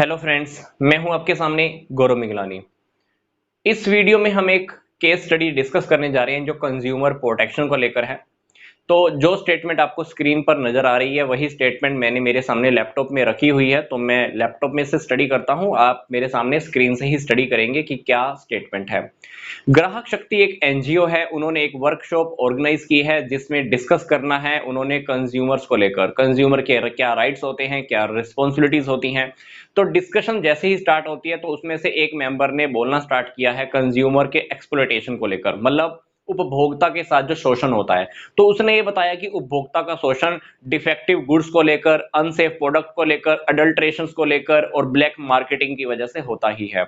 Hello friends, मैं हूं आपके सामने गौरव मिगलानी। इस वीडियो में हम एक केस स्टडी डिस्कस करने जा रहे हैं जो कंज्यूमर प्रोटेक्शन को लेकर है। तो जो स्टेटमेंट आपको स्क्रीन पर नजर आ रही है वही स्टेटमेंट मैंने मेरे सामने लैपटॉप में रखी हुई है, तो मैं लैपटॉप में से स्टडी करता हूं, आप मेरे सामने स्क्रीन से ही स्टडी करेंगे कि क्या स्टेटमेंट है। ग्राहक शक्ति एक एनजीओ है, उन्होंने एक वर्कशॉप ऑर्गेनाइज की है जिसमें डिस्कस करना है उन्होंने कंज्यूमर्स को लेकर, कंज्यूमर के क्या राइट्स होते हैं, क्या रिस्पॉन्सिबिलिटीज होती हैं। तो डिस्कशन जैसे ही स्टार्ट होती है तो उसमें से एक मेंबर ने बोलना स्टार्ट किया है कंज्यूमर के एक्सप्लॉयटेशन को लेकर, मतलब उपभोक्ता के साथ जो शोषण होता है। तो उसने ये बताया कि उपभोक्ता का शोषण डिफेक्टिव गुड्स को लेकर, अनसेफ प्रोडक्ट को लेकर, अडल्ट्रेशन को लेकर और ब्लैक मार्केटिंग की वजह से होता ही है।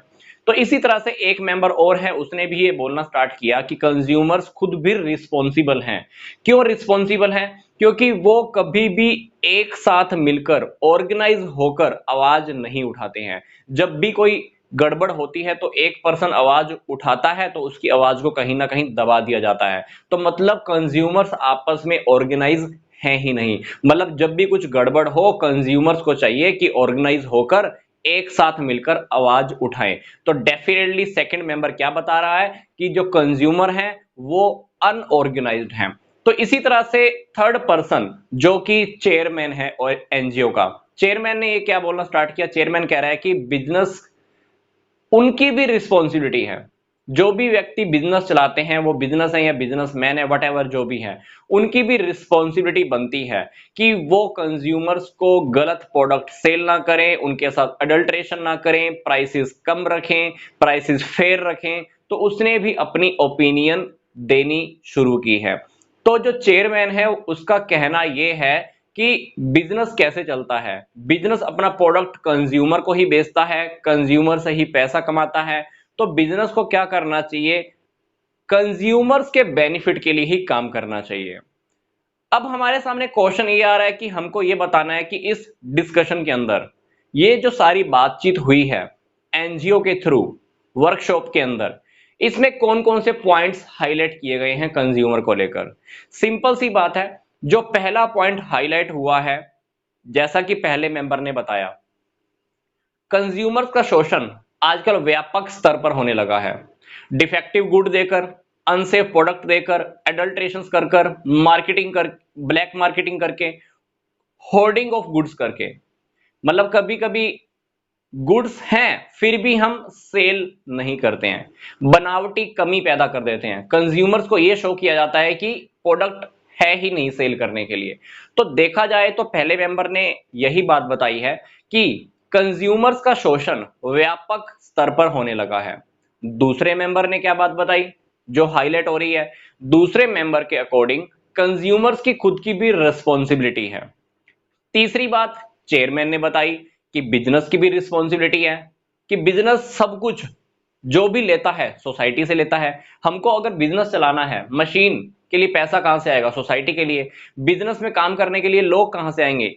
तो इसी तरह से एक मेंबर और है, उसने भी ये बोलना स्टार्ट किया कि कंज्यूमर्स खुद भी रिस्पॉन्सिबल हैं। क्यों रिस्पॉन्सिबल हैं? क्योंकि वो कभी भी एक साथ मिलकर ऑर्गेनाइज होकर आवाज नहीं उठाते हैं। जब भी कोई गड़बड़ होती है तो एक पर्सन आवाज उठाता है तो उसकी आवाज को कहीं ना कहीं दबा दिया जाता है। तो मतलब कंज्यूमर्स आपस में ऑर्गेनाइज हैं ही नहीं। मतलब जब भी कुछ गड़बड़ हो कंज्यूमर्स को चाहिए कि ऑर्गेनाइज होकर एक साथ मिलकर आवाज उठाएं। तो डेफिनेटली सेकंड मेंबर क्या बता रहा है कि जो कंज्यूमर हैं वो अनऑर्गेनाइज्ड हैं। तो इसी तरह से थर्ड पर्सन जो कि चेयरमैन है और एनजीओ का, चेयरमैन ने ये क्या बोलना स्टार्ट किया। चेयरमैन कह रहा है कि बिजनेस उनकी भी रिस्पॉन्सिबिलिटी है। जो भी व्यक्ति बिजनेस चलाते हैं, वो बिजनेस है या बिजनेसमैन है, वट एवर जो भी है, उनकी भी रिस्पॉन्सिबिलिटी बनती है कि वो कंज्यूमर्स को गलत प्रोडक्ट सेल ना करें, उनके साथ अडल्ट्रेशन ना करें, प्राइसेस कम रखें, प्राइसेस फेयर रखें। तो उसने भी अपनी ओपिनियन देनी शुरू की है। तो जो चेयरमैन है उसका कहना यह है कि बिजनेस कैसे चलता है। बिजनेस अपना प्रोडक्ट कंज्यूमर को ही बेचता है, कंज्यूमर से ही पैसा कमाता है। तो बिजनेस को क्या करना चाहिए, कंज्यूमर्स के बेनिफिट के लिए ही काम करना चाहिए। अब हमारे सामने क्वेश्चन ये आ रहा है कि हमको ये बताना है कि इस डिस्कशन के अंदर ये जो सारी बातचीत हुई है एनजीओ के थ्रू वर्कशॉप के अंदर, इसमें कौन कौन से पॉइंट्स हाईलाइट किए गए हैं कंज्यूमर को लेकर। सिंपल सी बात है, जो पहला पॉइंट हाईलाइट हुआ है, जैसा कि पहले मेंबर ने बताया, कंज्यूमर्स का शोषण आजकल व्यापक स्तर पर होने लगा है। डिफेक्टिव गुड देकर, अनसेफ प्रोडक्ट देकर, एडल्ट्रेशन कर मार्केटिंग कर, ब्लैक मार्केटिंग करके, होर्डिंग ऑफ गुड्स करके, मतलब कभी कभी गुड्स हैं फिर भी हम सेल नहीं करते हैं, बनावटी कमी पैदा कर देते हैं। कंज्यूमर्स को यह शो किया जाता है कि प्रोडक्ट है ही नहीं सेल करने के लिए। तो देखा जाए तो पहले मेंबर ने यही बात बताई है कि कंज्यूमर्स का शोषण व्यापक स्तर पर होने लगा है। दूसरे मेंबर ने क्या बात बताई जो हाईलाइट हो रही है, दूसरे मेंबर के अकॉर्डिंग कंज्यूमर्स की खुद की भी रिस्पॉन्सिबिलिटी है। तीसरी बात चेयरमैन ने बताई कि बिजनेस की भी रिस्पॉन्सिबिलिटी है, कि बिजनेस सब कुछ जो भी लेता है सोसाइटी से लेता है। हमको अगर बिजनेस चलाना है, मशीन के लिए पैसा कहां से आएगा, सोसाइटी के लिए। बिजनेस में काम करने के लिए लोग कहां से आएंगे,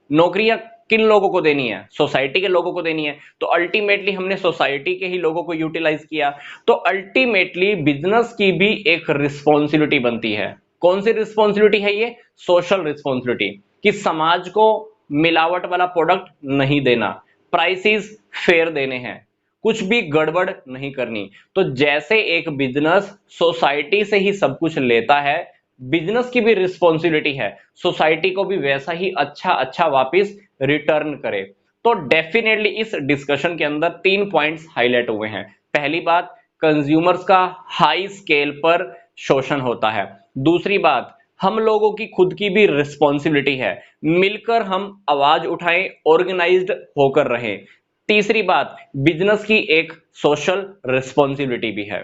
नौकरियां किन लोगों को देनी है, सोसाइटी के लोगों को देनी है। तो अल्टीमेटली हमने सोसाइटी के ही लोगों को यूटिलाइज किया। तो अल्टीमेटली बिजनेस की भी एक रिस्पॉन्सिबिलिटी बनती है। कौन सी रिस्पॉन्सिबिलिटी है ये, सोशल रिस्पॉन्सिबिलिटी, कि समाज को मिलावट वाला प्रोडक्ट नहीं देना, प्राइसेस फेयर देने हैं, कुछ भी गड़बड़ नहीं करनी। तो जैसे एक बिजनेस सोसाइटी से ही सब कुछ लेता है, बिजनेस की भी रिस्पॉन्सिबिलिटी है सोसाइटी को भी वैसा ही अच्छा अच्छा वापस रिटर्न करे। तो डेफिनेटली इस डिस्कशन के अंदर तीन पॉइंट्स हाईलाइट हुए हैं। पहली बात, कंज्यूमर्स का हाई स्केल पर शोषण होता है। दूसरी बात, हम लोगों की खुद की भी रिस्पॉन्सिबिलिटी है, मिलकर हम आवाज उठाएं, ऑर्गेनाइज्ड होकर रहें। तीसरी बात, बिजनेस की एक सोशल रिस्पॉन्सिबिलिटी भी है।